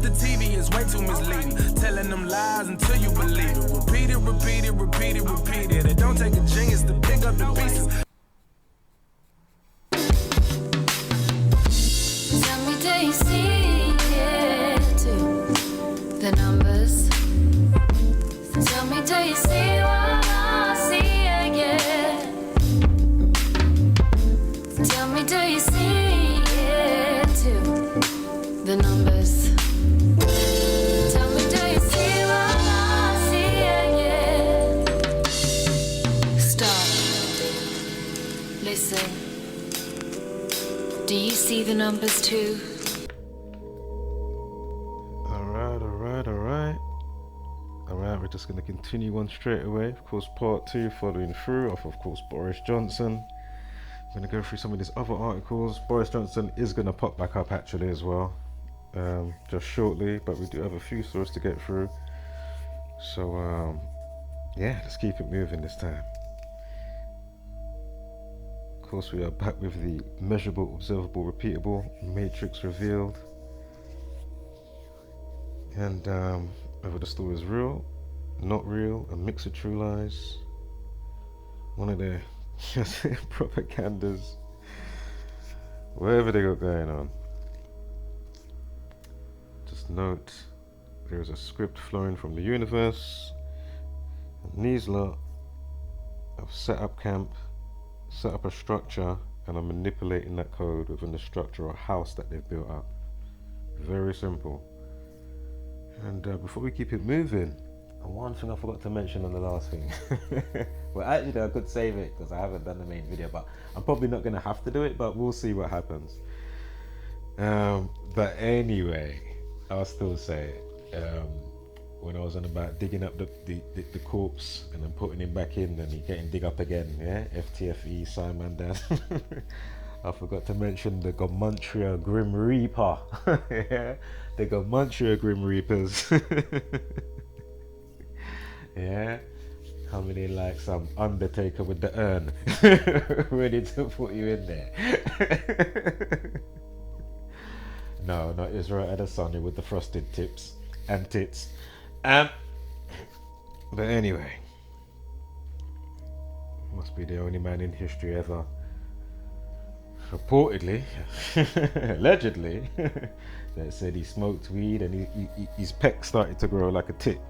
the TV is way too misleading. Telling them lies until you believe it. Repeat it, repeat it, repeat it, repeat it. It don't take a genius to pick up the pieces. Tell me, do you see it too? The numbers. Tell me, do you see what I see again? Tell me, do you see it too? The numbers. Tell me, do you see what I see again? Stop. Listen. Do you see the numbers too? Alright, we're just going to continue on straight away. Of course, part 2 following through of course, Boris Johnson. I'm going to go through some of these other articles. Boris Johnson is going to pop back up actually as well, just shortly, but we do have a few stories to get through. So, yeah, let's keep it moving this time. Of course, we are back with the measurable, observable, repeatable matrix revealed. And whether the story is real, not real, a mix of true lies, one of their propagandas, whatever they got going on. Just note, there is a script flowing from the universe, and these lot have set up camp, set up a structure, and are manipulating that code within the structure or house that they've built up. Very simple. And before we keep it moving, one thing I forgot to mention on the last thing. Well, actually I could save it because I haven't done the main video, but I'm probably not going to have to do it, but we'll see what happens. But anyway, I'll still say it. When I was on about digging up the corpse and then putting him back in and he getting dig up again, yeah, FTFE, Simon Dad. I forgot to mention the Gematria Grim Reaper. Yeah, the Gematria Grim Reapers. Yeah, coming in like some Undertaker with the urn, ready to put you in there. No, not Israel Adesanya with the frosted tips and tits. But anyway, must be the only man in history ever, reportedly, allegedly, that said he smoked weed and his pec started to grow like a tit.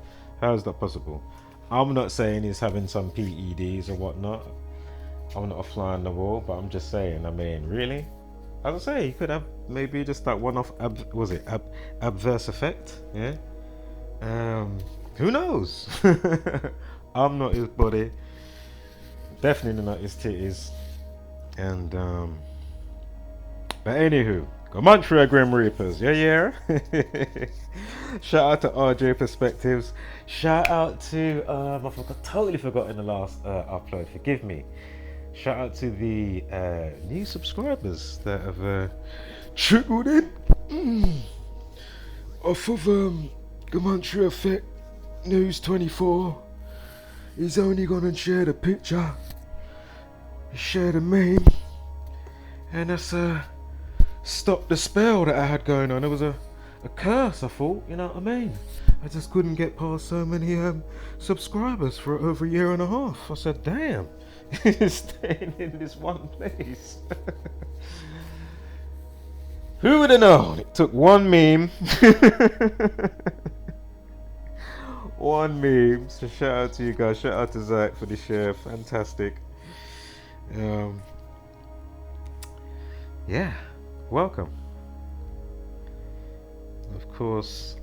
How is that possible? I'm not saying he's having some PEDs or whatnot. I'm not a fly on the wall, but I'm just saying, I mean, really? As I say, he could have maybe just that one-off, adverse effect, yeah? Who knows? I'm not his body, definitely not his titties, and but anywho, Gematria Grim Reapers, yeah. Shout out to RJ Perspectives. Shout out to totally forgot in the last upload. Forgive me. Shout out to the new subscribers that have trickled in off of Gematria Effect News 24. He's only gonna share the picture, share the meme, and that's stopped the spell that I had going on. It was a curse, I thought, you know what I mean? I just couldn't get past so many subscribers for over a year and a half. I said, damn, it's staying in this one place. Who would have known? It took one meme. One meme. So shout out to you guys. Shout out to Zach for the share. Fantastic. Yeah. Welcome. Of course,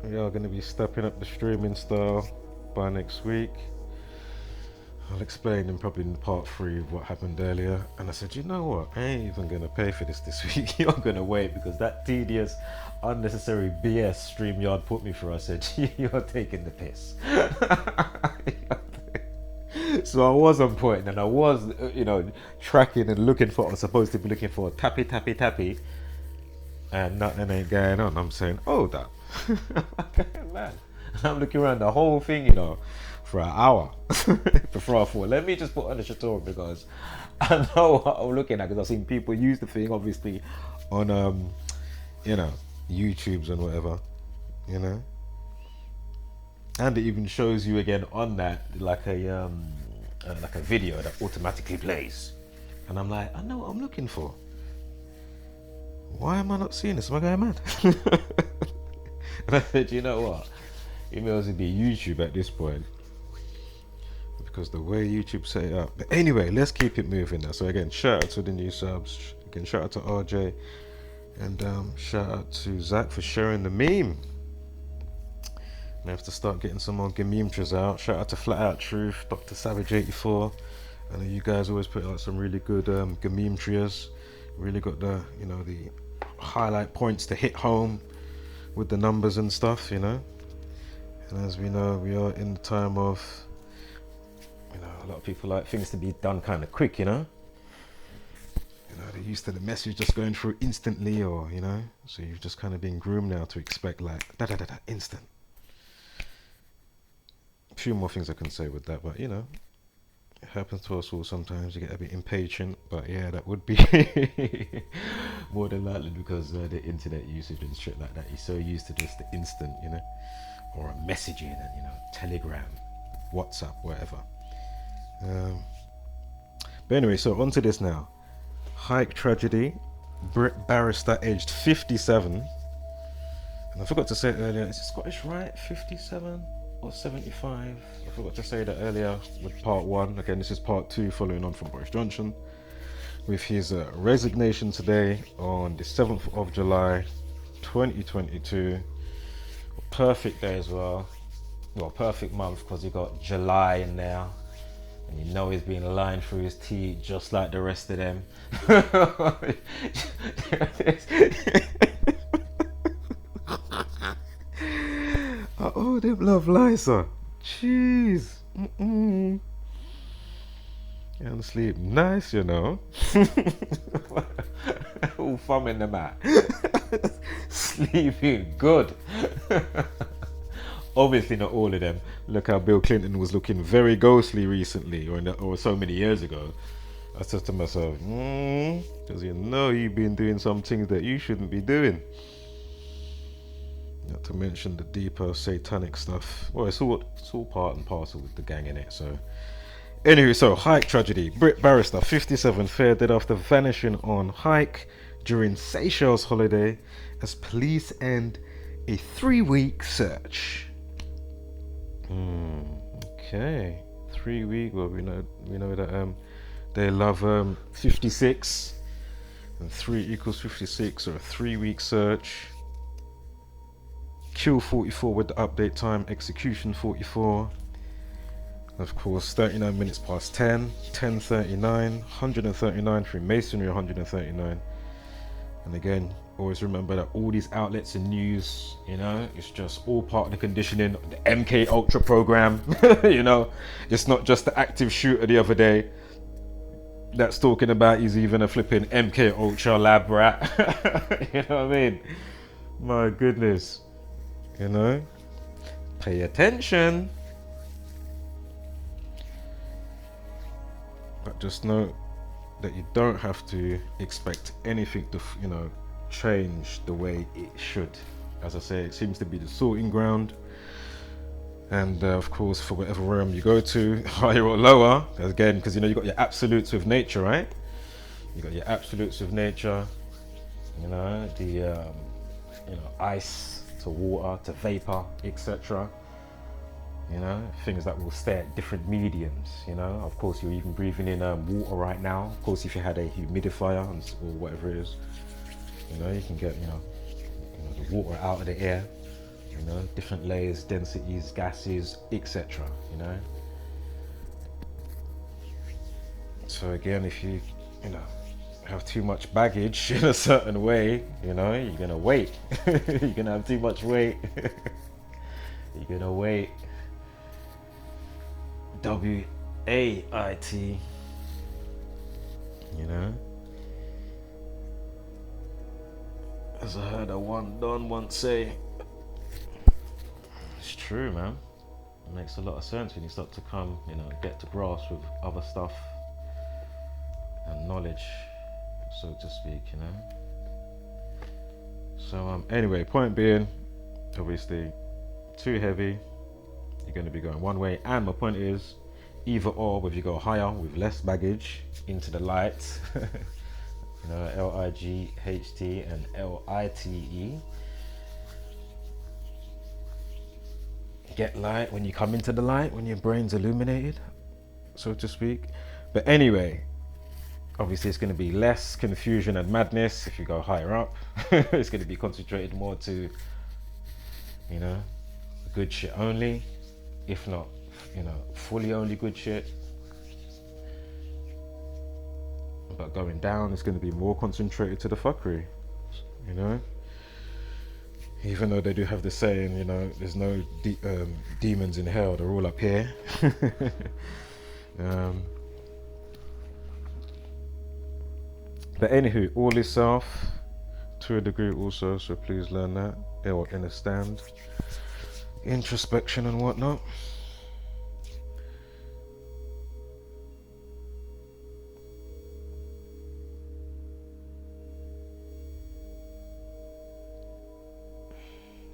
we are going to be stepping up the streaming style by next week. I'll explain probably in part 3 of what happened earlier. And I said, you know what? I ain't even going to pay for this week. You're going to wait because that tedious, unnecessary BS StreamYard put me through. I said, you're taking the piss. So I was on point and I was, tracking and looking for, I was supposed to be looking for a tappy, and nothing ain't going on. I'm saying, oh, that, man. I'm looking around the whole thing, for an hour before I thought, let me just put on the tutorial because I know what I'm looking at because I've seen people use the thing, obviously, on, YouTubes and whatever, you know. And it even shows you again on that like a video that automatically plays, and I'm like, I know what I'm looking for. Why am I not seeing this? Am I going mad? And I said, you know what? It may as well be YouTube at this point, because the way YouTube set it up. But anyway, let's keep it moving now. So again, shout out to the new subs. Again, shout out to RJ, and shout out to Zach for sharing the meme. I have to start getting some more Gematria out. Shout out to Flat Out Truth, Dr. Savage 84. I know you guys always put out some really good Gematrias. Really got the, you know, the highlight points to hit home with the numbers and stuff, you know. And as we know, we are in the time of, you know, a lot of people like things to be done kind of quick, you know. You know, they're used to the message just going through instantly, or, you know, so you've just kind of been groomed now to expect like instant. A few more things I can say with that, but you know, it happens to us all sometimes. You get a bit impatient, but yeah, that would be more than likely because the internet usage and shit like that. You're so used to just the instant, you know, or a messaging and, you know, Telegram, WhatsApp, whatever. But anyway, so on to this now. Hike tragedy. Brit barrister aged 57. And I forgot to say it earlier, is it Scottish right? 57 or 75? I forgot to say that earlier with part 1. Again, this is part 2 following on from Boris Johnson. With his resignation today on the 7th of July 2022. Perfect day as well. Well, perfect month because you got July in there. And you know he's been lined through his teeth just like the rest of them. Oh, them love Liza. Jeez. And sleep nice, you know. All thumbing them out. Sleeping good. Obviously not all of them. Look how Bill Clinton was looking very ghostly recently, or so many years ago. I said to myself, because you know you've been doing some things that you shouldn't be doing. Not to mention the deeper satanic stuff. Well, it's all part and parcel with the gang in it. So anyway, so hike tragedy. Brit barrister 57 fair dead after vanishing on hike during Seychelles holiday as police end a 3-week search. Okay, 3 week. Well, we know that they love 56, and 3 equals 56, or a 3-week search. Kill 44 with the update time. Execution 44. Of course, 39 minutes past 10. 10:39. 139 Freemasonry. 139. And again, always remember that all these outlets and news, you know, it's just all part of the conditioning of the MK Ultra program. You know, it's not just the active shooter the other day that's talking about he's even a flipping MK Ultra lab rat. You know what I mean? My goodness. You know, pay attention. But just know that you don't have to expect anything to, you know, change the way it should. As I say, it seems to be the sorting ground, and of course, for whatever realm you go to, higher or lower, again, because you know you got your absolutes with nature, right? You got your absolutes with nature. You know, the you know, ice to water to vapor, etc. You know, things that will stay at different mediums. You know, of course, you're even breathing in water right now. Of course, if you had a humidifier or whatever it is, you know, you can get, you know, the water out of the air. You know, different layers, densities, gases, etc. You know. So again, if you know, have too much baggage in a certain way, you know, you're gonna wait. You're gonna have too much weight. You're gonna wait. WAIT. You know, as I heard a one Don once say, it's true, man. It makes a lot of sense when you start to come, you know, get to grasp with other stuff and knowledge, so to speak, you know. So anyway, point being, obviously, too heavy, you're going to be going one way. And my point is, either or, whether you go higher with less baggage into the light, you know, LIGHT and LITE. Get light when you come into the light, when your brain's illuminated, so to speak. But anyway, obviously it's going to be less confusion and madness if you go higher up. It's going to be concentrated more to, you know, good shit only, if not, you know, fully only good shit. But going down is going to be more concentrated to the fuckery, you know. Even though they do have the saying, you know, there's no demons in hell, they're all up here. But anywho, all is self to a degree also, so please learn that, or understand. Introspection and whatnot.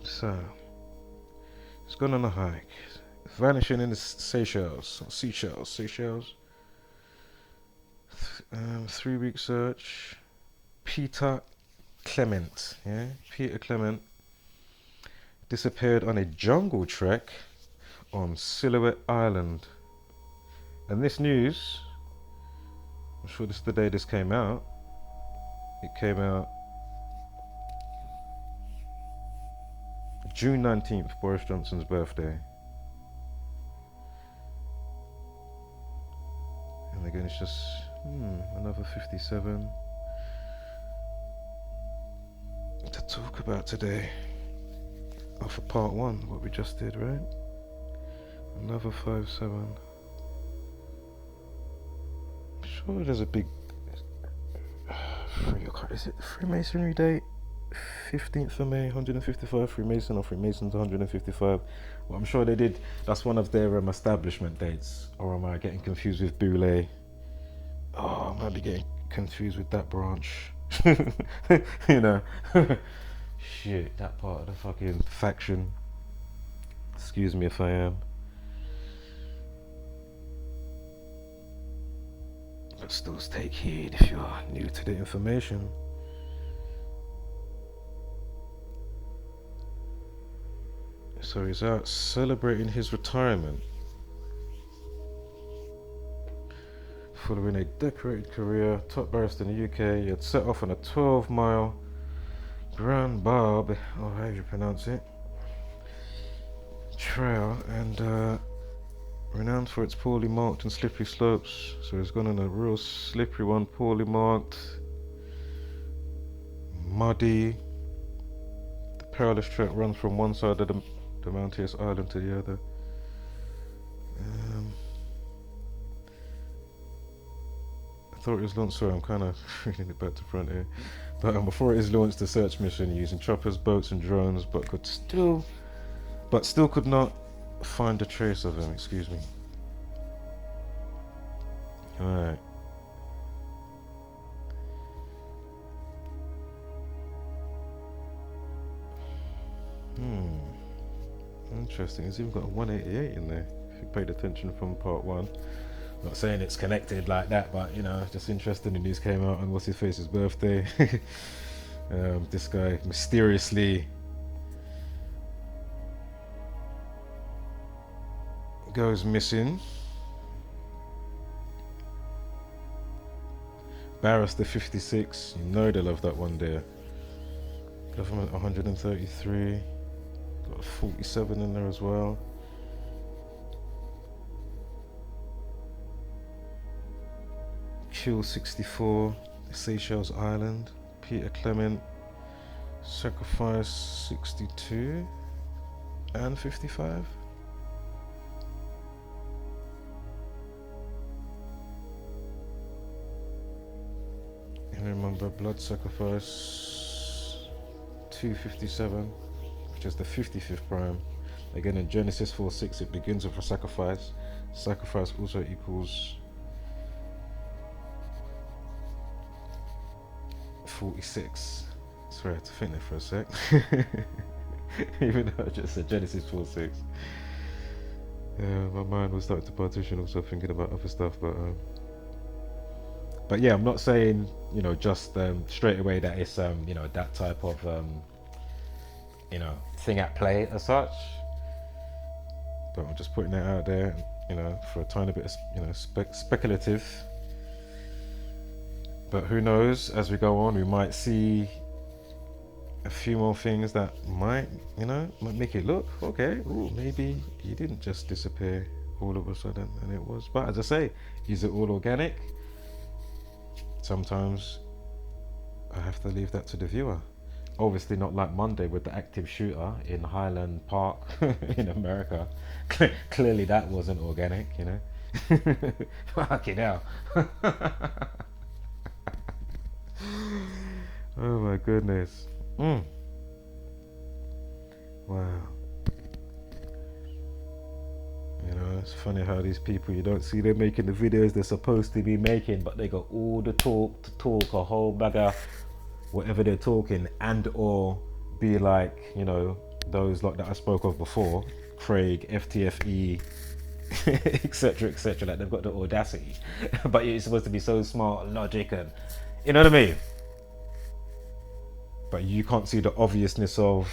So, he's gone on a hike, vanishing in the Seychelles. 3-week search. Peter Clement disappeared on a jungle trek on Silhouette Island. And this news, I'm sure this is the day this came out. It came out June 19th, Boris Johnson's birthday. And again, it's just another 57 to talk about today. For part 1, what we just did, right? Another 57. I'm sure there's a big is it Freemasonry date? 15th of May, 155 Freemason, or Freemasons 155. Well, I'm sure they did. That's one of their establishment dates. Or am I getting confused with Boule? Oh, I might be getting confused with that branch. You know. Shit, that part of the fucking faction. Excuse me if I am. But still take heed if you are new to the information. So he's out celebrating his retirement following a decorated career, top barrister in the UK. He had set off on a 12-mile Grand Barb, or however you pronounce it, trail, and renowned for its poorly marked and slippery slopes. So he's gone on a real slippery one, poorly marked, muddy. The perilous trek runs from one side of the mountainous island to the other. Authorities launched, sorry, I'm kind of reading it back to front here. But authorities launched a search mission using choppers, boats, and drones, but still could not find a trace of him. Excuse me. All right. Interesting. It's even got a 188 in there, if you paid attention from part 1. Not saying it's connected like that, but you know, just interesting. The news came out on what's his face's birthday. This guy mysteriously goes missing. Barrister 56, you know they love that one there. Government 133. Got 47 in there as well. Kill 64, Seychelles Island. Peter Clement, Sacrifice 62 and 55. And remember, Blood Sacrifice 257. Which is the 55th prime. Again, in Genesis 4:6, it begins with a sacrifice. Sacrifice also equals 46. Sorry, I had to think there for a sec. Even though I just said Genesis 4:6. My mind was starting to partition, also thinking about other stuff, but yeah, I'm not saying, you know, just straight away that it's you know, that type of you know, thing at play as such. But I'm just putting that out there, you know, for a tiny bit of, you know, speculative. But who knows? As we go on, we might see a few more things that might, you know, might make it look okay. Ooh, maybe he didn't just disappear all of a sudden, and it was. But as I say, is it all organic? Sometimes I have to leave that to the viewer. Obviously not like Monday with the active shooter in Highland Park in America. Clearly that wasn't organic, you know. Fucking hell. Oh my goodness. Wow. You know, it's funny how these people, you don't see them making the videos they're supposed to be making, but they got all the talk to talk a whole bag of whatever they're talking, and or be like, you know, those like that I spoke of before, Craig, FTFE, etc, etc, like they've got the audacity. But you're supposed to be so smart, logic, and you know what I mean? But you can't see the obviousness of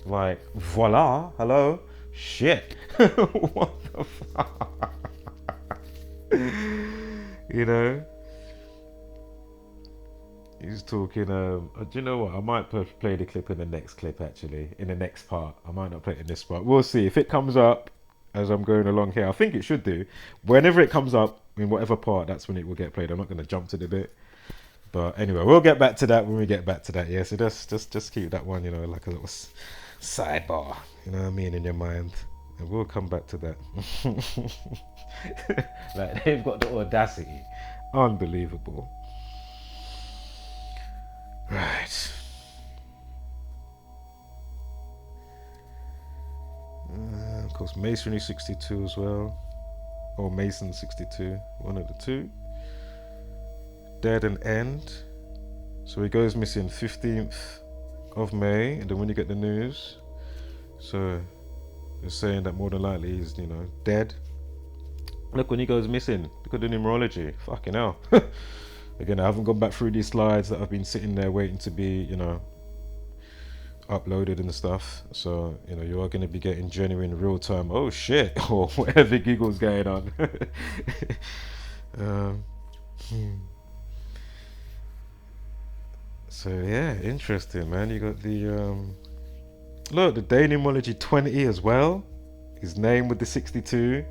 like, voila, hello, shit. What the fuck? You know? He's talking, do you know what? I might play the clip in the next clip, actually. In the next part. I might not play it in this part. We'll see. If it comes up as I'm going along here, I think it should do. Whenever it comes up, in whatever part, that's when it will get played. I'm not going to jump to the bit. But anyway, we'll get back to that when we get back to that, yeah? So just keep that one, you know, like a little sidebar, you know what I mean, in your mind. And we'll come back to that. Like, they've got the audacity. Unbelievable. Right. Of course, Masonry 62 as well. Or Mason 62. One of the two. Dead and End. So he goes missing 15th of May. And then when you get the news. So they're saying that more than likely he's, you know, dead. Look, when he goes missing. Look at the numerology. Fucking hell. Again, I haven't gone back through these slides that I've been sitting there waiting to be, you know, uploaded and stuff. So, you know, you are going to be getting genuine real time, oh shit, or whatever giggles going on. So yeah, interesting, man. You got the, look, the day numerology 20 as well. His name with the 62.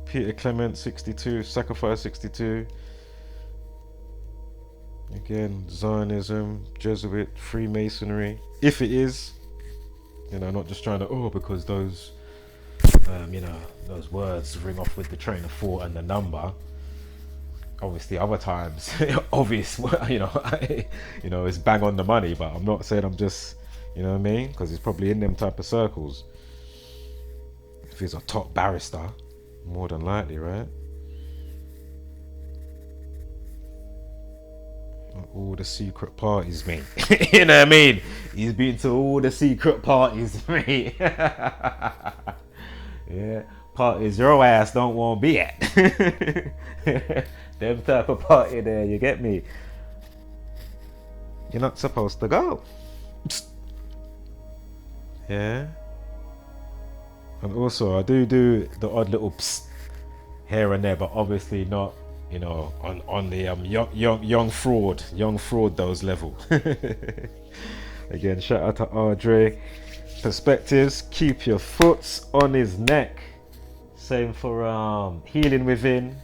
Peter Clement 62, Sacrifice 62. Again, Zionism, Jesuit, Freemasonry. If it is, you know, not just trying to, because those, you know, those words ring off with the train of thought and the number. Obviously, other times, obvious, you know, it's bang on the money. But I'm not saying I'm just, you know what I mean, because it's probably in them type of circles. If he's a top barrister, more than likely, right? All the secret parties, mate. You know what I mean? He's been to all the secret parties, mate. Yeah, parties your ass don't want to be at. Them type of party there, you get me? You're not supposed to go. Yeah. And also, I do the odd little psst here and there, but obviously not, you know, on the young fraud those level. Again, shout out to Andre. Perspectives, keep your foot on his neck. Same for Healing Within.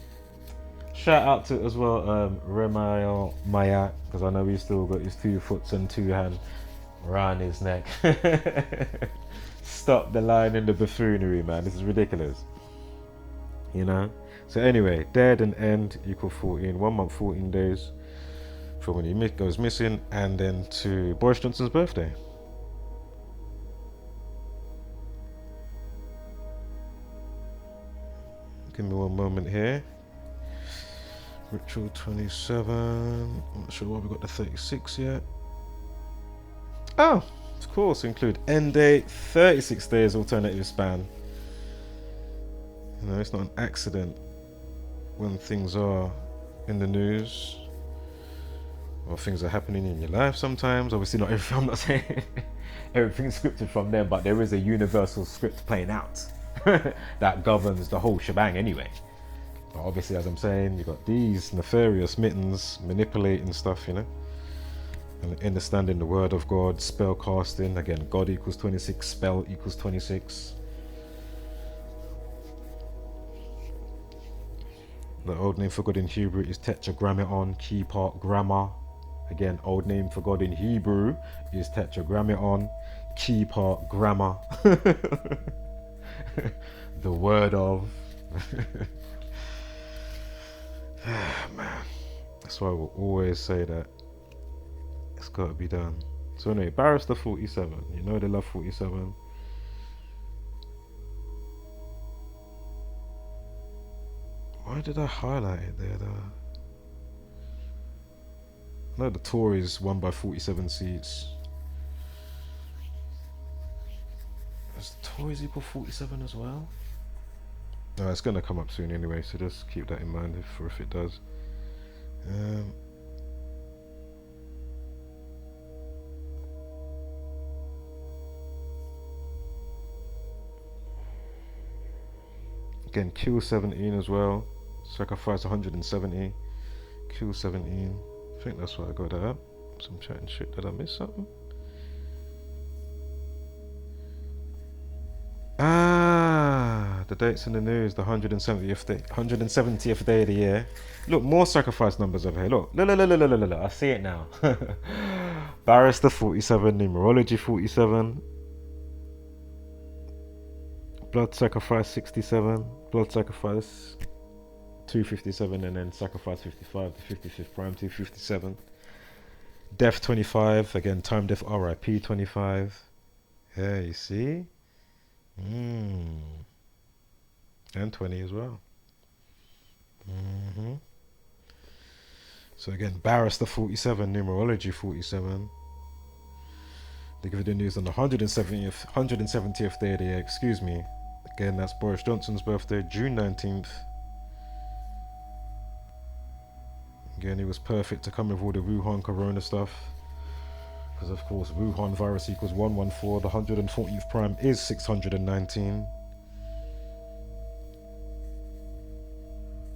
Shout out to as well Remayo Maya, because I know he's still got his 2 foot and 2 hands around his neck. Stop the lying and the buffoonery, man. This is ridiculous. You know? So anyway, Dead and End equal 14. 1 month, 14 days from when he goes missing, and then to Boris Johnson's birthday. Give me one moment here. Ritual 27. I'm not sure why we got the 36 yet. Oh, of course, include end date, 36 days alternative span. You know, it's not an accident when things are in the news or things are happening in your life sometimes. Obviously not everything, I'm not saying everything's scripted from them, but there is a universal script playing out that governs the whole shebang anyway. But obviously, as I'm saying, you got these nefarious mittens manipulating stuff, you know, and understanding the word of God, spell casting. Again, God equals 26, spell equals 26. The old name for God in Hebrew is tetragrammaton, key part grammar. Again, old name for God in Hebrew is tetragrammaton, key part grammar. The word of. Man, that's why we'll always say that it's got to be done. So anyway, Barrister 47, you know they love 47. Why did I highlight it there though? I know the Tories won by 47 seats. Does the Tories equal 47 as well? No, it's going to come up soon anyway, so just keep that in mind if it does. Again, kill 17 as well. Sacrifice 170. Kill 17. I think that's why I got that up. Some chatting shit. Did I miss something? Ah, the dates in the news. The 170th day, 170th day of the year. Look, more sacrifice numbers over here. Look, look. I see it now. Barrister 47, numerology 47. Blood sacrifice 67, blood sacrifice 257, and then sacrifice 55, the 55th prime 257. Death 25, again time death RIP 25. Yeah, you see? And 20 as well. So again, Barrister 47, numerology 47. They give you the news on the 170th day of the year, excuse me. Again, that's Boris Johnson's birthday, June 19th. Again, he was perfect to come with all the Wuhan corona stuff. Because of course, Wuhan virus equals 114. The 140th prime is 619.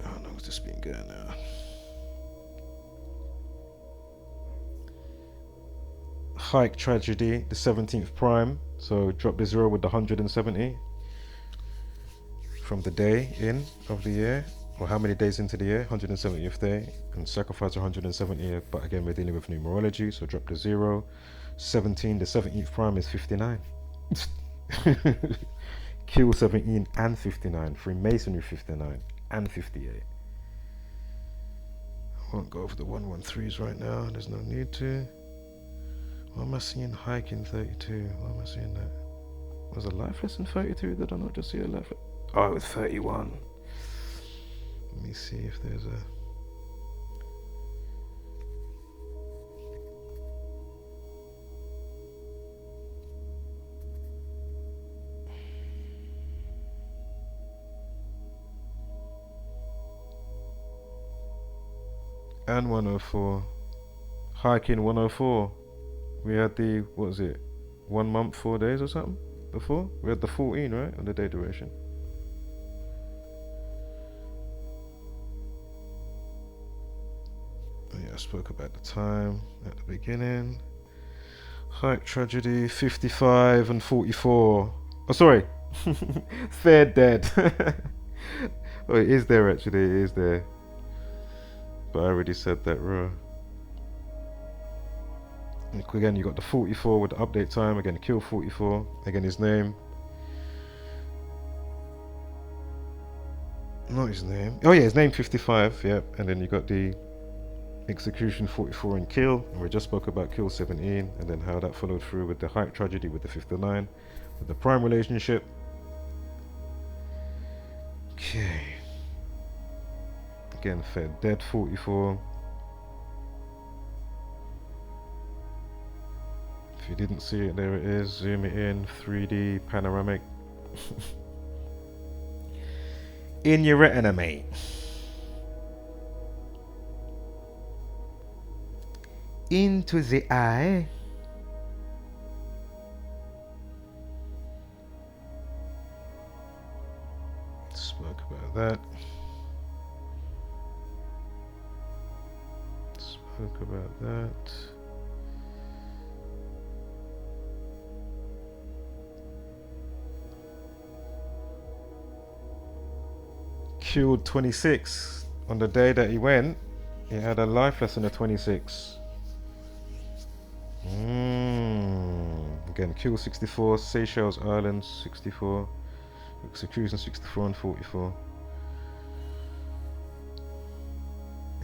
Oh no, what's this been going now? Hike tragedy, the 17th prime. So drop the 0 with the 170. From the day in of the year, or how many days into the year, 170th day, and sacrifice 170, but again we're dealing with numerology, so drop the 0. 17, the 17th prime is 59. Kill 17 and 59, Freemasonry 59 and 58. I won't go over the 113s right now, there's no need to. Why am I seeing hike in 32? Why am I seeing that? Was a life lesson 32? Did I not just see a life lesson? Oh, it was 31. Let me see if there's a... And 104. Hiking 104. We had the, what was it? 1 month, 4 days or something before? We had the 14, right? On the day duration. Yeah, I spoke about the time at the beginning. Hike tragedy 55 and 44. Oh, sorry. Fair dead. Oh, it is there actually. It is there. But I already said that, raw. Again, you got the 44 with the update time. Again, kill 44. Again, his name. Not his name. Oh yeah, his name 55. Yep. And then you got the execution 44 and kill. And we just spoke about kill 17, and then how that followed through with the hike tragedy with the 59, with the prime relationship. Okay. Again, fair dead 44. If you didn't see it, there it is. Zoom it in, 3D panoramic. In your retina, mate. Into the eye. Spoke about that. Spoke about that. Killed 26 on the day that he went. He had a life lesson of 26. Again, killed 64, Seychelles Islands 64, execution 64 and 44.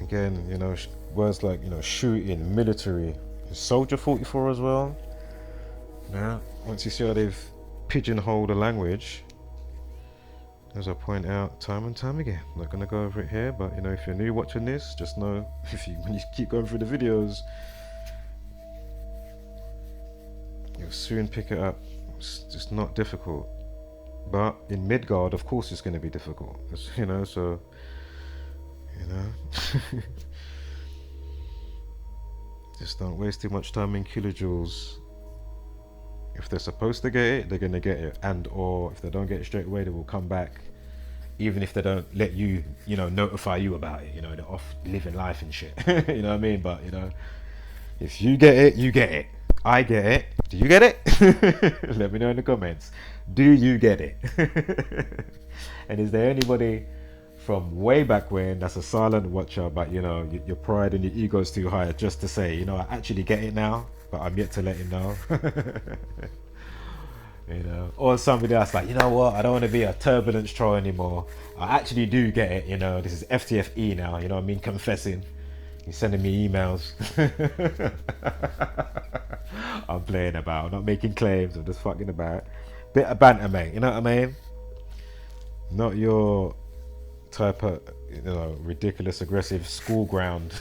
Again, you know, words like, you know, shooting, military, soldier 44 as well. Now, once you see how they've pigeonholed the language, as I point out time and time again, I'm not going to go over it here, but you know, if you're new watching this, just know when you keep going through the videos, you'll soon pick it up. It's just not difficult. But in Midgard, of course, it's going to be difficult. It's, you know, so, you know, just don't waste too much time in kilojoules. If they're supposed to get it, they're going to get it. And or if they don't get it straight away, they will come back. Even if they don't let you, you know, notify you about it. You know, they're off living life and shit. You know what I mean? But, you know, if you get it, you get it. I get it. Do you get it? Let me know in the comments. Do you get it? And is there anybody from way back when that's a silent watcher, but, you know, your pride and your ego is too high just to say, you know, I actually get it now, but I'm yet to let him know. You know, or somebody that's like, you know what, I don't want to be a turbulence troll anymore. I actually do get it, you know, this is FTFE now, you know what I mean, confessing. He's sending me emails. I'm playing about, I'm not making claims, I'm just fucking about. Bit of banter, mate, you know what I mean? Not your type of, you know, ridiculous, aggressive school ground.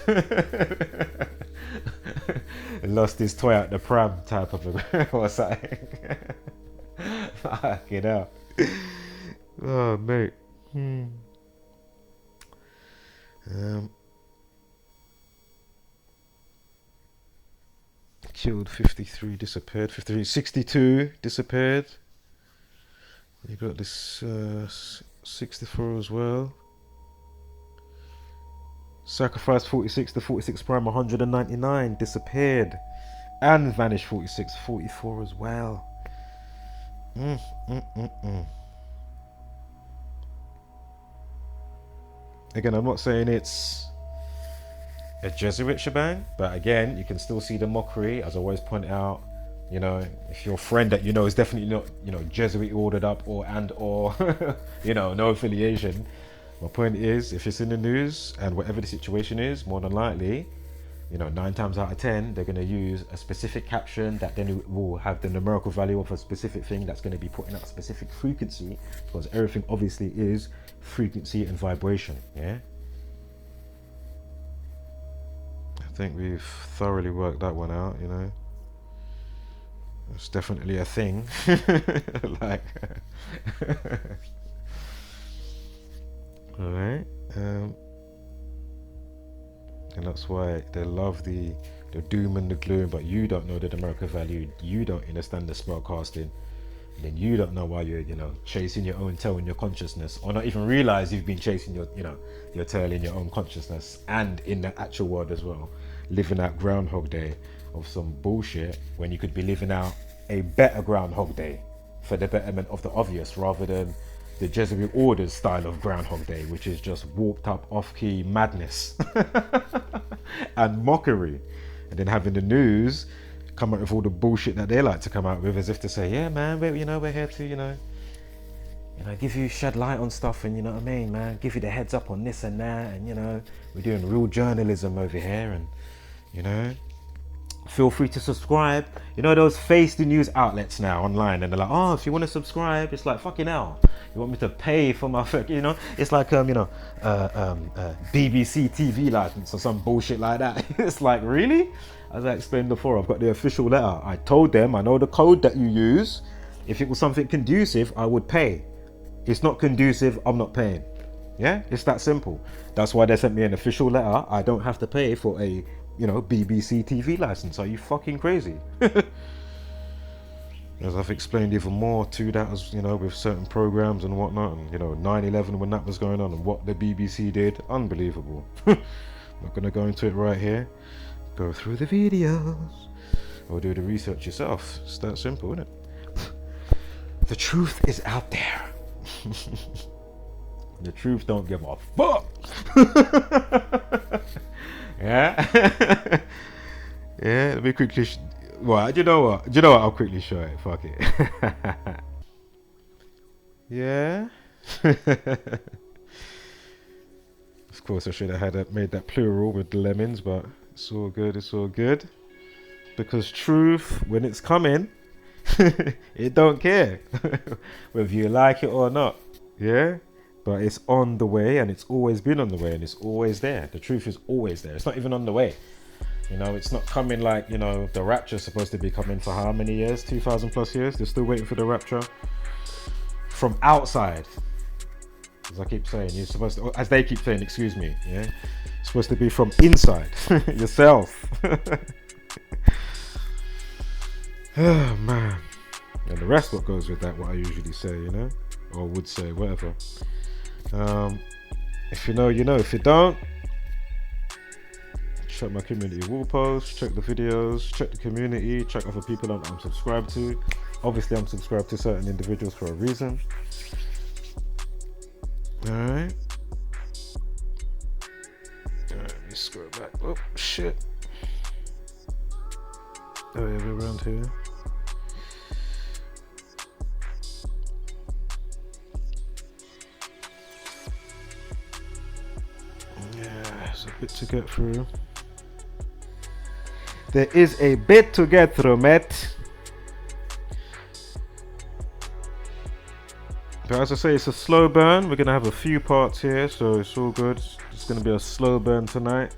Lost his toy out the pram type of or something. Fucking hell. Oh, mate. Killed 53, disappeared 53, 62 disappeared. You got this 64 as well. Sacrificed 46, the 46 prime 199 disappeared and vanished 46, 44 as well. Again, I'm not saying it's a Jesuit shebang, but again, you can still see the mockery, as I always point out. You know, if your friend that you know is definitely not, you know, Jesuit ordered up or you know, no affiliation. My point is, if it's in the news and whatever the situation is, more than likely, you know, 9 times out of 10, they're going to use a specific caption that then will have the numerical value of a specific thing that's going to be putting out a specific frequency, because everything obviously is frequency and vibration. Yeah. I think we've thoroughly worked that one out, you know. It's definitely a thing. Like, all right. And that's why they love the doom and the gloom, but you don't know the numerical value, you don't understand the spellcasting, and then you don't know why you're, you know, chasing your own tail in your consciousness, or not even realize you've been chasing your, you know, your tail in your own consciousness and in the actual world as well, living out Groundhog Day of some bullshit when you could be living out a better Groundhog Day for the betterment of the obvious, rather than the Jesuit Order's style of Groundhog Day, which is just warped up off-key madness and mockery, and then having the news come out with all the bullshit that they like to come out with, as if to say, yeah man, you know, we're here to, you know, give you, shed light on stuff, and you know what I mean, man, give you the heads up on this and that, and you know, we're doing real journalism over here, and you know, feel free to subscribe. You know those face the news outlets now online, and they're like, oh, if you want to subscribe, it's like, fucking hell, you want me to pay for my, you know, it's like you know, BBC TV license or some bullshit like that. It's like, really? As I explained before, I've got the official letter. I told them, I know the code that you use. If it was something conducive, I would pay. It's not conducive, I'm not paying. Yeah, it's that simple. That's why they sent me an official letter. I don't have to pay for a, BBC TV license. Are you fucking crazy? As I've explained even more to that, as with certain programs and whatnot, and 9/11 when that was going on, and what the BBC did, unbelievable. I'm not gonna go into it right here. Go through the videos or do the research yourself. It's that simple, isn't it? The truth is out there. The truth don't give a fuck. Yeah. Yeah, let me quickly well, do you know what I'll quickly show it. Fuck it. Yeah. Of course I should have made that plural with the lemons, but it's all good, because truth, when it's coming, it don't care whether you like it or not. Yeah, but it's on the way, and it's always been on the way, and it's always there. The truth is always there. It's not even on the way. It's not coming like, the rapture's supposed to be coming for how many years? 2,000 plus years. They're still waiting for the rapture from outside. As I keep saying, you're supposed to, as they keep saying, excuse me, yeah, it's supposed to be from inside yourself. Oh man. And the rest, what goes with that, what I usually say, or would say, whatever. If you know, you know. If you don't, check my community wall posts, check the videos, check the community, check other people that I'm subscribed to. Obviously, I'm subscribed to certain individuals for a reason. Alright, let me scroll back. Oh, shit. Oh, yeah, we're around here. Yeah, there's a bit to get through. There is a bit to get through, mate. But as I say, it's a slow burn. We're going to have a few parts here, so it's all good. It's going to be a slow burn tonight.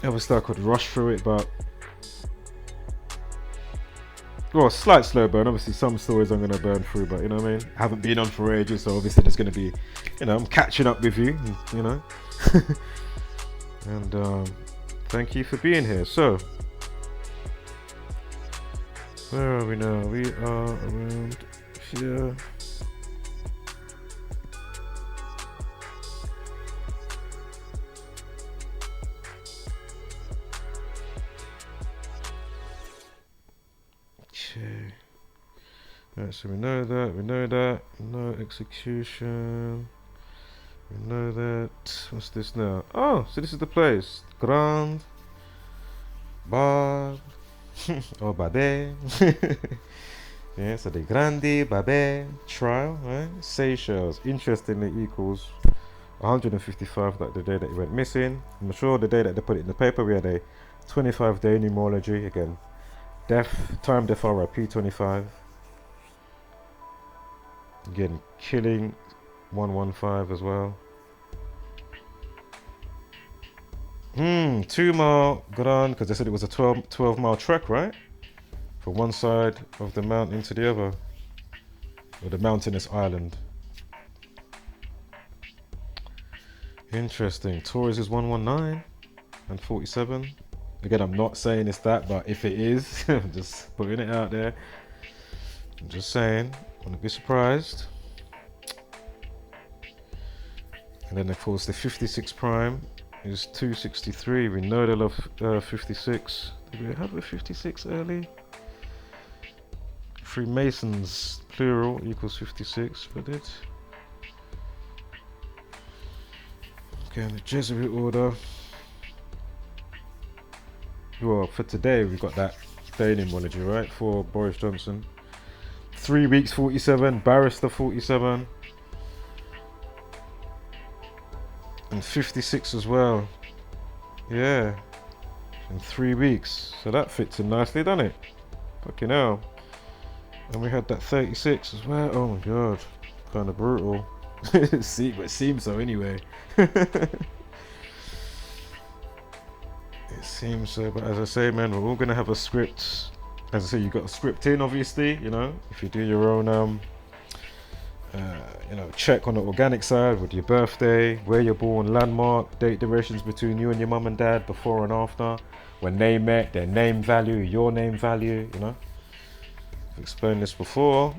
Obviously, I could rush through it, but... Well, a slight slow burn. Obviously, some stories I'm going to burn through, but you know what I mean? I haven't been on for ages, so obviously there's going to be... I'm catching up with you, And thank you for being here. So... Where are we now? We are around here. Okay. Alright, so we know that. No execution. We know that. What's this now? Oh, so this is the place. Grand Bar. Oh, Babe. Yeah, so the Grande Babe trial, right? Seychelles, interestingly, equals 155, like the day that he went missing. I'm sure the day that they put it in the paper, we had a 25-day numerology. Again, time death RIP 25. Again, killing 115 as well. 2 mile Grand, because they said it was a 12 mile trek, right? From one side of the mountain to the other, or the mountainous island. Interesting. Taurus is 119 and 47. Again, I'm not saying it's that, but if it is, I'm just putting it out there. I'm just saying, wouldn't be surprised. And then of course the 56 prime is 263. We know they love 56. Did we have a 56 early? Freemasons plural equals 56. We did. Okay, the Jesuit Order. Well, for today we've got that day numerology, right? For Boris Johnson. 3 weeks 47. Barrister 47. And 56 as well. Yeah. In 3 weeks. So that fits in nicely, doesn't it? Fucking hell. And we had that 36 as well. Oh my god. Kind of brutal. See, but it seems so anyway. It seems so, but as I say, man, we're all gonna have a script. As I say, you got a script in, obviously. You know, if you do your own, check on the organic side with your birthday, where you're born, landmark, date durations between you and your mum and dad, before and after, when they met, their name value, your name value. You know, I've explained this before.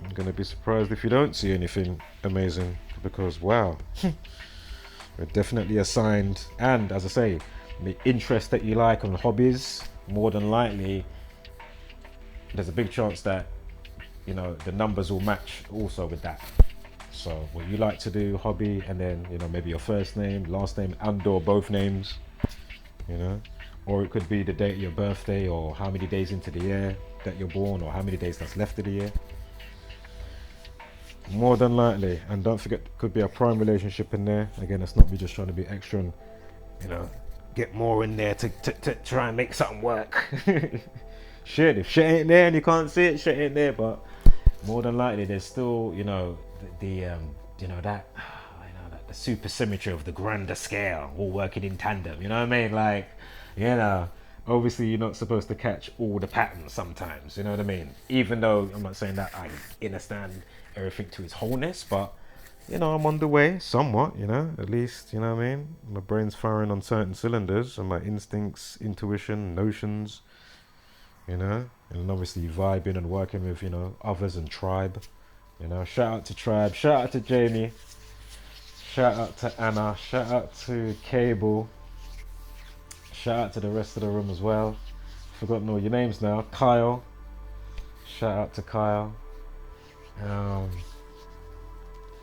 I'm gonna be surprised if you don't see anything amazing, because wow. We're definitely assigned, and as I say, the interest that you like and hobbies, more than likely, there's a big chance that, you know, the numbers will match also with that. So what you like to do, hobby, and then, you know, maybe your first name, last name, and or both names, you know, or it could be the date of your birthday, or how many days into the year that you're born, or how many days that's left of the year. More than likely. And don't forget, could be a prime relationship in there. Again, it's not me just trying to be extra and, you know, get more in there to try and make something work. Shit, if shit ain't there and you can't see it, shit ain't there. But more than likely, there's still, you know, the supersymmetry of the grander scale all working in tandem. You know what I mean? Like, you know, obviously you're not supposed to catch all the patterns sometimes. You know what I mean? Even though I'm not saying that I understand everything to its wholeness, but you know, I'm on the way somewhat, you know, at least, you know what I mean? My brain's firing on certain cylinders, and my instincts, intuition, notions, you know, and obviously vibing and working with, you know, others and tribe, you know. Shout out to tribe, shout out to Jamie, shout out to Anna, shout out to Cable, shout out to the rest of the room as well. Forgotten all your names now. Kyle, shout out to Kyle.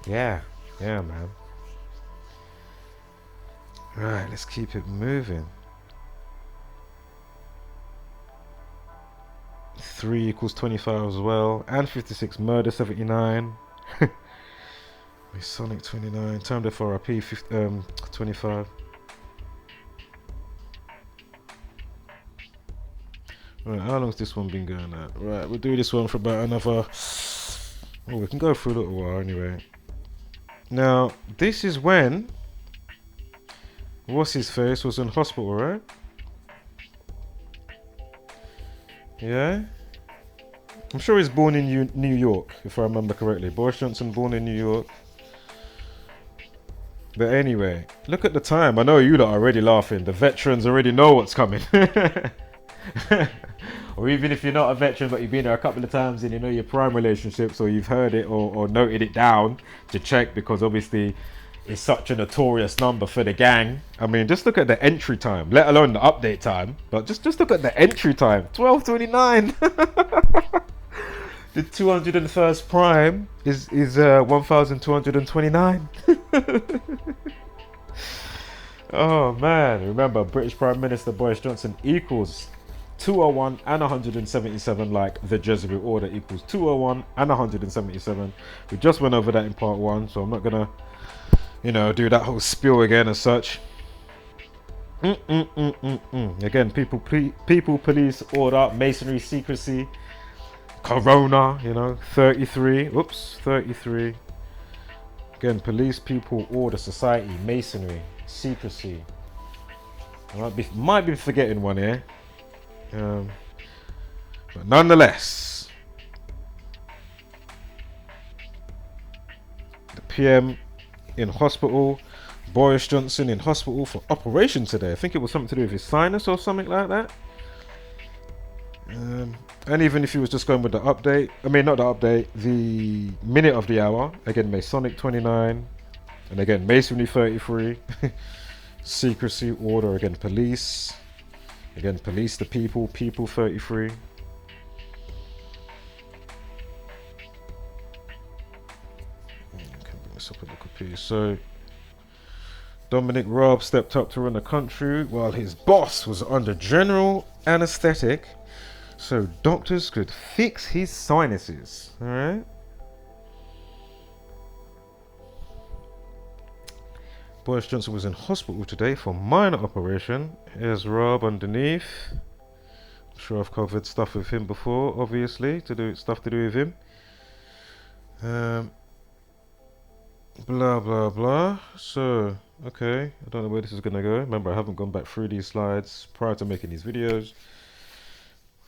Yeah, man. Right, let's keep it moving. 3 equals 25 as well, and 56. Murder 79. Sonic 29. Time for RP 25. Right, how long's this one been going at? Right, we'll do this one for about another. Oh, we can go for a little while anyway. Now, this is when what's his face was in hospital, right? Yeah? I'm sure he's born in New York, if I remember correctly. Boris Johnson born in New York. But anyway, look at the time. I know you lot are already laughing. The veterans already know what's coming. Or even if you're not a veteran but you've been there a couple of times and you know your prime relationships, or you've heard it or noted it down to check, because obviously it's such a notorious number for the gang. I mean, just look at the entry time, let alone the update time, but just look at the entry time. 12:29. The 201st prime is 1229. Oh man, remember British Prime Minister Boris Johnson equals 201 and 177, like the Jesuit Order equals 201 and 177. We just went over that in part 1, so I'm not gonna, you know, do that whole spiel again as such. Again, people, police, order, masonry, secrecy, corona, you know, 33. Oops, 33. Again, police, people, order, society, masonry, secrecy. I might be forgetting one here. But nonetheless, the PM in hospital, Boris Johnson in hospital for operation today. I think it was something to do with his sinus or something like that. And even if he was just going with the update, I mean not the update, the minute of the hour, again Masonic 29, and again Masonry 33, secrecy, order, again police the people 33. Can bring this up a little piece. So Dominic Raab stepped up to run the country while his boss was under general anesthetic, so doctors could fix his sinuses. Alright. Boris Johnson was in hospital today for minor operation. Here's Raab underneath. I'm sure I've covered stuff with him before, obviously, stuff to do with him. Blah blah blah. So Okay, I don't know where this is gonna go. Remember, I haven't gone back through these slides prior to making these videos.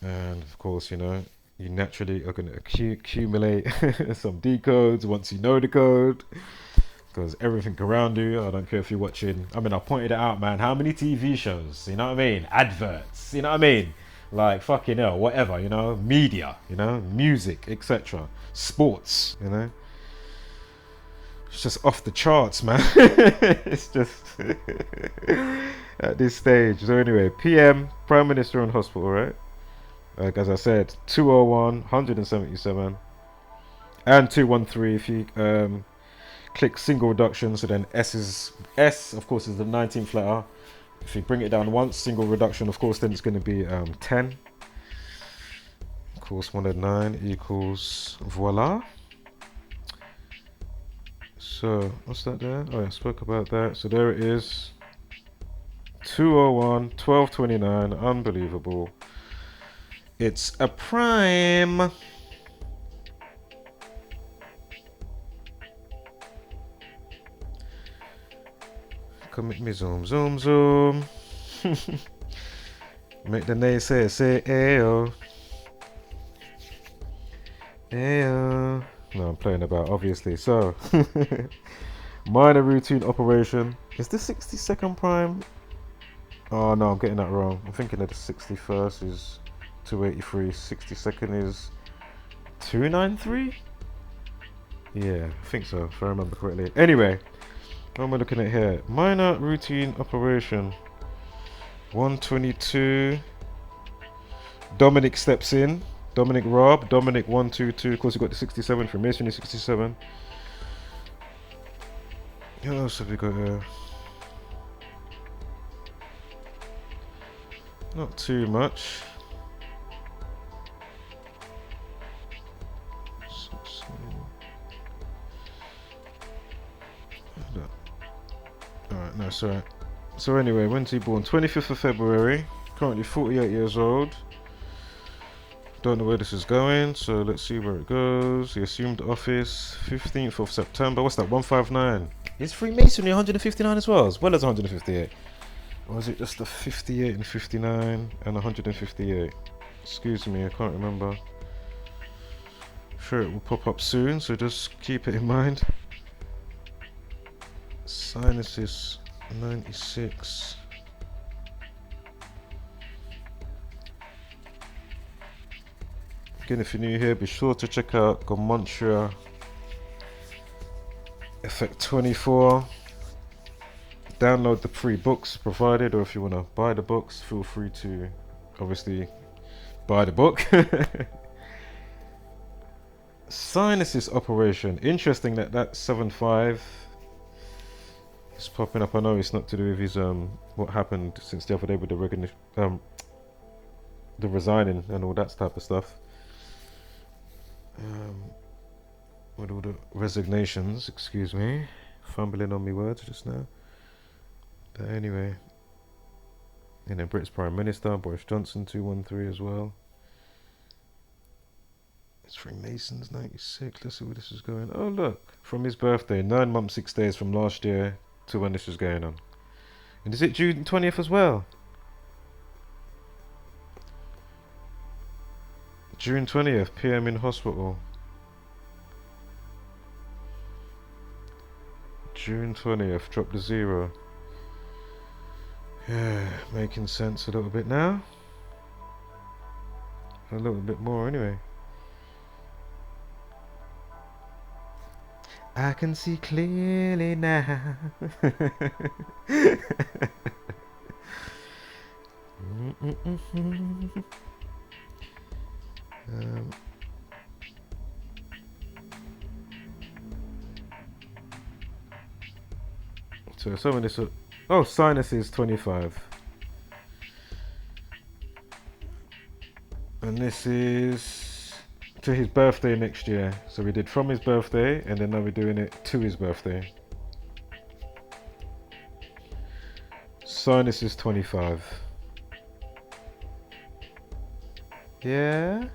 And of course, you know, you naturally are gonna accumulate some decodes once you know the code. Because everything around you, I don't care if you're watching, I mean, I pointed it out, man. How many TV shows, you know what I mean? Adverts, you know what I mean? Like, fucking hell, whatever, you know? Media, you know? Music, etc. Sports, you know? It's just off the charts, man. It's just at this stage. So anyway, PM, Prime Minister in hospital, right? Like, as I said, 201, 177, and 213 if you click single reduction, so then S of course is the 19th letter. If you bring it down once, single reduction, of course, then it's going to be 10. Of course, 109 equals voila. So what's that there? Oh, I spoke about that. So there it is. 201, 1229, unbelievable. It's a prime. Come make me zoom, zoom, zoom. Make the naysayers say ayo. Ayo. No, I'm playing about, obviously. So, minor routine operation. Is this 62nd prime? Oh no, I'm getting that wrong. I'm thinking that the 61st is 283, 62nd is 293? Yeah, I think so, if I remember correctly. Anyway, what am I looking at here? Minor routine operation. 122. Dominic steps in. Dominic Rob. Dominic 122. Of course, you got the 67 from Masonry 67. What else have we got here? Not too much. Alright, no, sorry. So anyway, when's he born? 25th of February. Currently 48 years old. Don't know where this is going, so let's see where it goes. He assumed office 15th of September. What's that? 159. Is Freemasonry 159 as well as 158? Or is it just the 58 and 59 and 158? Excuse me, I can't remember. Sure, it will pop up soon, so just keep it in mind. Sinuses 96. Again, if you're new here, be sure to check out Gematria Effect 24. Download the free books provided, or if you want to buy the books, feel free to obviously buy the book. Sinuses operation. Interesting that 7.5 is popping up. I know it's not to do with his what happened since the other day with the the resigning and all that type of stuff. With all the resignations, excuse me, fumbling on me words just now. But anyway, and then British Prime Minister Boris Johnson 213 as well. It's Freemasons 96. Let's see where this is going. Oh look, from his birthday, 9 months 6 days from last year to when this is going on. And is it June 20th as well? June 20th, PM in hospital. June 20th, drop the 0. Yeah, making sense a little bit now. A little bit more anyway. I can see clearly now. So some of this, oh, sinuses 25, and this is to his birthday next year. So we did from his birthday, and then now we're doing it to his birthday. Sinuses 25. Yeah.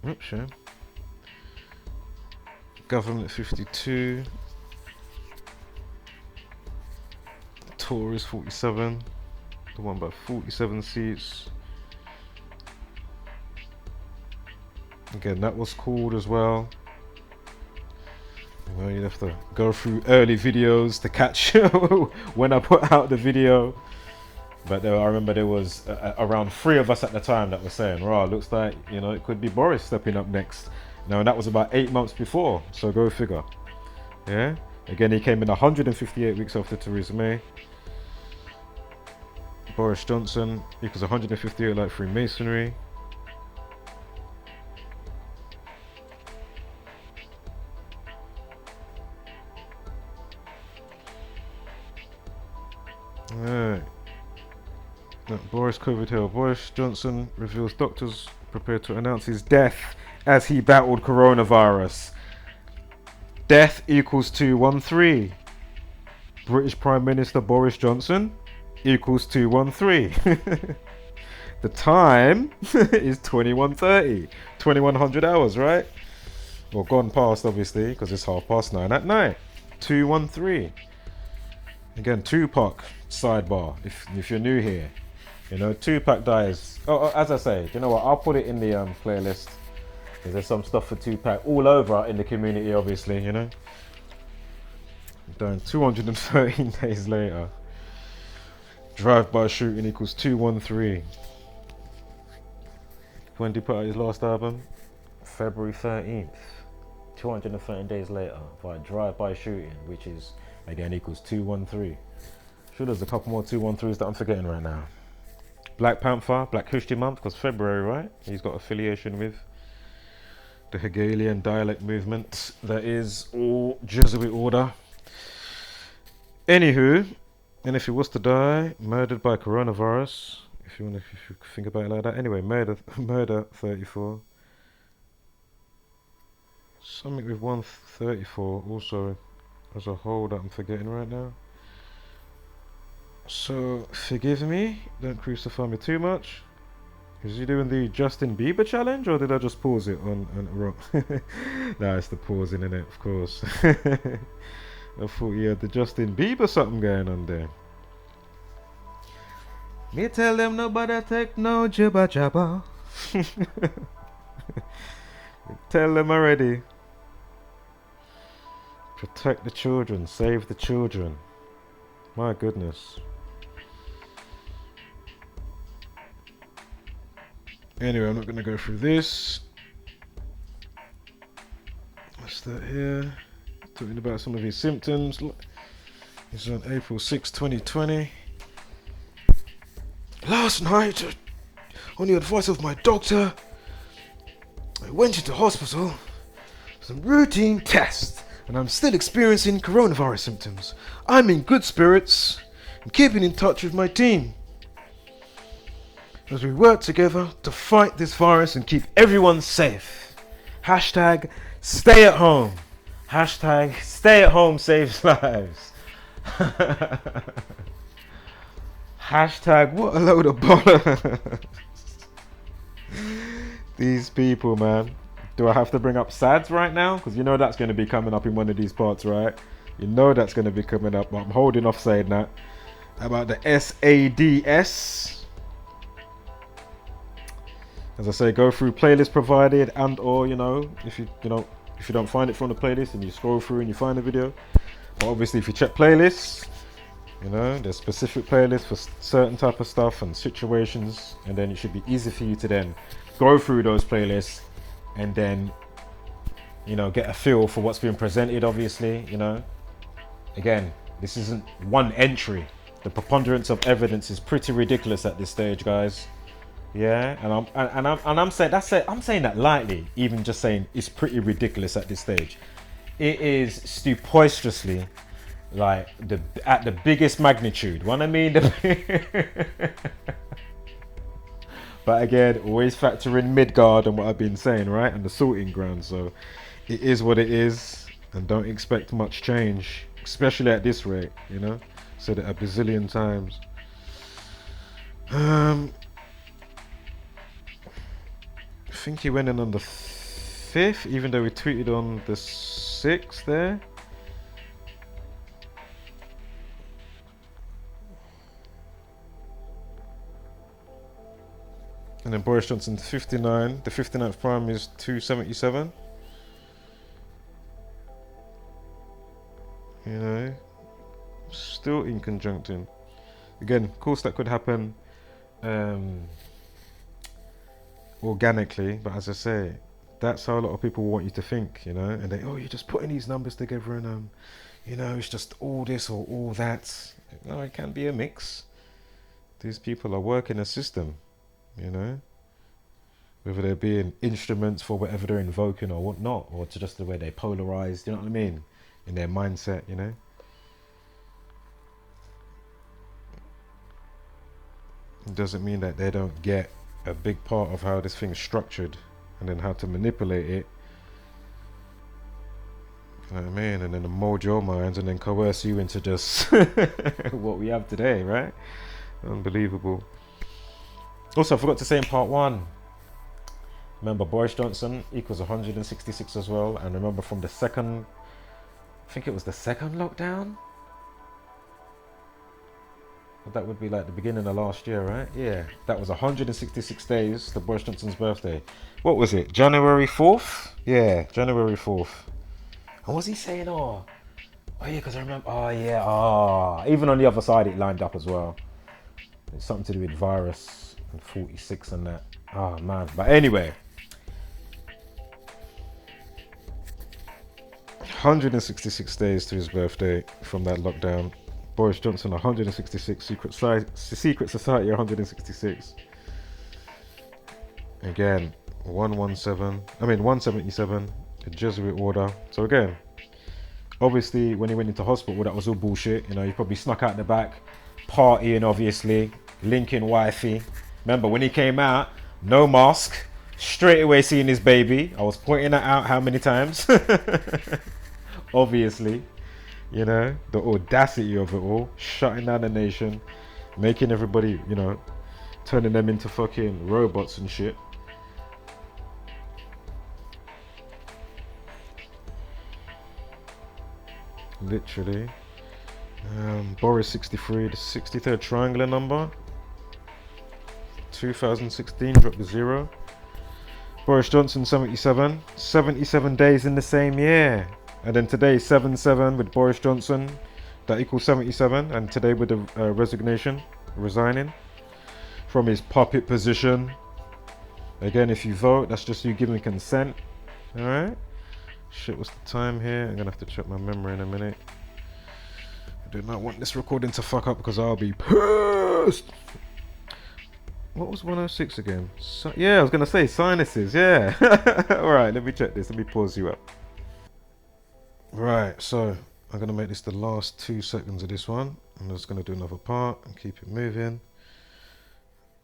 Oops, sure. Government 52. Tories 47. The one by 47 seats. Again, that was called as well. You know, you'd have to go through early videos to catch when I put out the video. But I remember there was around 3 of us at the time that were saying, "Rah, looks like, you know, it could be Boris stepping up next." Now, and that was about 8 months before, so go figure. Yeah. Again, he came in 158 weeks after Theresa May. Boris Johnson equals 158 like Freemasonry. Alright. Boris COVID Hill. Boris Johnson reveals doctors prepared to announce his death as he battled coronavirus. Death equals 213. British Prime Minister Boris Johnson equals 213. The time is 21:30. 2100 hours, right? Well, gone past, obviously, because it's 9:30 at night. 213. Again, Tupac sidebar. If you're new here, you know, Tupac dies. Oh, as I say, you know what? I'll put it in the playlist. Because there's some stuff for Tupac all over in the community, obviously, you know. Dying 213 days later. Drive-by shooting equals 213. When did he put out his last album? February 13th. 213 days later, by drive-by shooting, which is again equals 213. Sure, there's a couple more 213s that I'm forgetting right now. Black Panther, Black History Month, because February, right? He's got affiliation with the Hegelian dialect movement that is all Jesuit Order. Anywho, and if he was to die, murdered by coronavirus, if you think about it like that. Anyway, murder 34. Something with 134 also as a whole that I'm forgetting right now. So forgive me, don't crucify me too much. Is he doing the Justin Bieber challenge, or did I just pause it on wrong? Nah, it's the pausing in it, of course. I thought he had the Justin Bieber something going on there. Me tell them nobody take no jibba jabba. Tell them already. Protect the children, save the children. My goodness. Anyway, I'm not going to go through this. What's that here? Talking about some of his symptoms. This is on April 6, 2020. Last night, on the advice of my doctor, I went into hospital for some routine tests, and I'm still experiencing coronavirus symptoms. I'm in good spirits and keeping in touch with my team as we work together to fight this virus and keep everyone safe. Hashtag stay at home. Hashtag stay at home saves lives. Hashtag what a load of bollocks. These people, man. Do I have to bring up SADS right now? Because you know that's going to be coming up in one of these parts, right? You know that's going to be coming up, but I'm holding off saying that. About the SADS. As I say, go through playlist provided, and or if you don't find it from the playlist and you scroll through and you find the video. But obviously, if you check playlists, there's specific playlists for certain type of stuff and situations, and then it should be easy for you to then go through those playlists and then get a feel for what's being presented. Obviously, again, this isn't one entry. The preponderance of evidence is pretty ridiculous at this stage, guys. Yeah, I'm saying that lightly, even just saying it's pretty ridiculous at this stage. It is stupendously like at the biggest magnitude. What I mean, but again, always factor in Midgard and what I've been saying, right? And the sorting ground. So it is what it is, and don't expect much change, especially at this rate. Said it a bazillion times. I think he went in on the 5th, even though he tweeted on the 6 there. And then Boris Johnson 59. The 59th prime is 277. You know, still in conjunction. Again, of course, that could happen organically, but as I say, that's how a lot of people want you to think, you know. And they, oh, you're just putting these numbers together, and you know, it's just all this or all that. No, it can be a mix. These people are working a system, you know. Whether they're being instruments for whatever they're invoking or whatnot, or to just the way they polarize, you know what I mean, in their mindset, you know. It doesn't mean that they don't get a big part of how this thing's structured and then how to manipulate it. You know what I mean? And then mold your minds and then coerce you into just what we have today, right? Unbelievable. Also, I forgot to say in part 1, remember Boris Johnson equals 166 as well. And remember from the second, I think it was the second lockdown? That would be like the beginning of last year, right? Yeah, that was 166 days to Boris Johnson's birthday. What was it? January 4th? Yeah, January 4th. And what was he saying? Oh yeah, because I remember. Oh yeah. Even on the other side, it lined up as well. It's something to do with virus and 46 and that. Oh man. But anyway, 166 days to his birthday from that lockdown. Boris Johnson 166, Secret Society 166. Again, 177, the Jesuit Order. So again, obviously when he went into hospital, that was all bullshit. You know, he probably snuck out the back, partying obviously, linking wifey. Remember when he came out, no mask, straight away seeing his baby. I was pointing that out how many times. Obviously. You know, the audacity of it all, shutting down the nation, making everybody, you know, turning them into fucking robots and shit. Literally. Boris 63, the 63rd triangular number. 2016, dropped to 0. Boris Johnson 77, 77 days in the same year. And then today 7-7 with Boris Johnson, that equals 77. And today with the resigning from his puppet position. Again, if you vote, that's just you giving consent. All right. Shit, what's the time here? I'm gonna have to check my memory in a minute. I do not want this recording to fuck up because I'll be pissed. What was 106 again? Yeah, I was gonna say sinuses. Yeah. All right, let me check this. Let me pause you up. Right, so I'm going to make this the last 2 seconds of this one. I'm just going to do another part and keep it moving.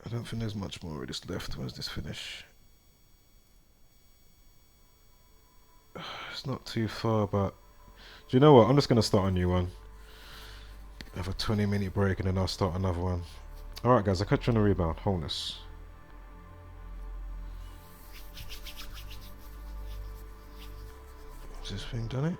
I don't think there's much more of this left. Where's this finish? It's not too far, but do you know what? I'm just going to start a new one. Have a 20-minute break and then I'll start another one. Alright guys, I'll catch you on the rebound. Wholeness. Has this thing done it?